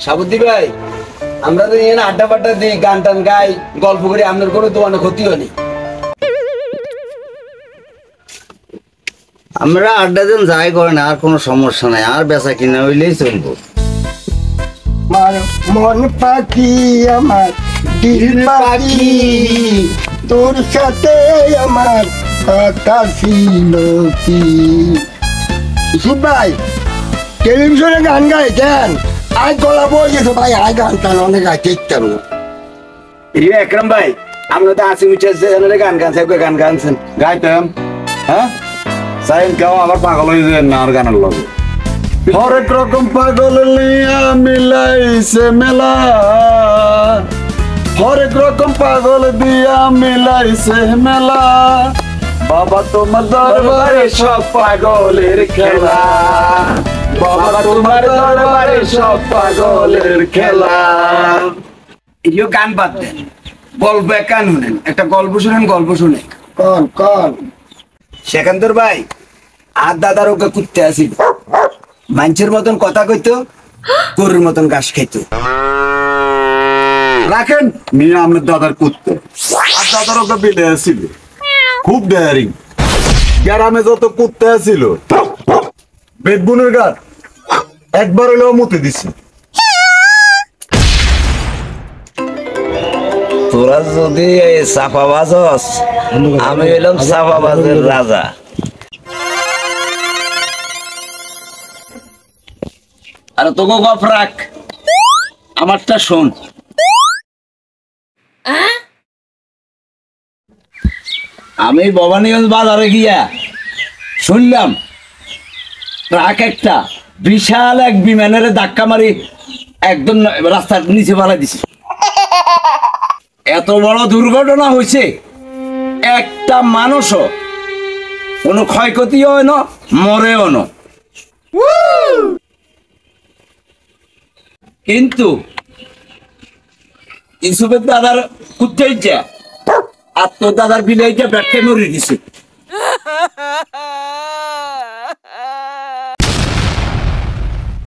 সাবুদ্দি ভাই, আমরা তো এখানে আড্ডা ফাড্ডা দিই, গান টান গাই, গল্প করি, আপনার কোনো দোকানে ক্ষতি হয়নি। আমরা আড্ডা দিন যাই করে না, আর কোনো সমস্যা নাই, আর বেচা কিনা হইলেই চলবো। মন পাখি আমার দিল পাখি, তোর সাথে আমার কথা ছিল কি। ইসুফ ভাই টেলিভিশনে গান গাই কেন? আজ গলা বই গেছে ভাই, আজ গান টান অনেক গাইতে ইচ্ছা করো। এই একরাম ভাই, আমরা তো আসি উঠেছে গান গান সাহেব গান গানছেন গাইতাম, হ্যাঁ সাইন কেউ আবার পাগল হয়ে যায় না আর গানের লগে। হরেক রকম পাগল লিয়া মিলাইছে মেলা, হরেক রকম পাগল দিয়া মিলাইছে মেলা, বাবা তোমার দরবারে সব পাগলের খেলা, বাবা তোমার দরবারে সব পাগলের খেলা। এই গান বাদ দেন, গল্প গান শুনেন, একটা গল্প শুনেন, গল্প শুনে কন কন। সেখানদর ভাই আর দাদার ওকে কুত্তে আসিল, মানুষের মতন কথা কইতো, গরুর মতন ঘাস খাইতো। রাখেন মিয়া আপনার দাদার কুত্তে, আর দাদার ওকে বিলে আসিল, খুব ডেয়ারিং। গ্রামে যত কুত্তে আসিল বেদবুনের গান একবার হলেও মুতে দিছে। তোরা যদি চাপাবাজ হস, আমি হইলাম চাপাবাজের রাজা। আর তোকে গপ রাখ, আমারটা শোন। আমি ভবানীগঞ্জ বাজারে গিয়া শুনলাম ট্রাক একটা বিশাল এক বিমানের ধাক্কা মারি একদম রাস্তার নিচে ফেলা দিছে। এত বড় দুর্ঘটনা হয়েছে, একটা মানুষও কোনো ক্ষয়ক্ষতি হয় না, মরেও না। কিন্তু ইউসুফের দাদার কুত্তে আর তোর দাদার বিলে ব্যাটকে মরে দিছে।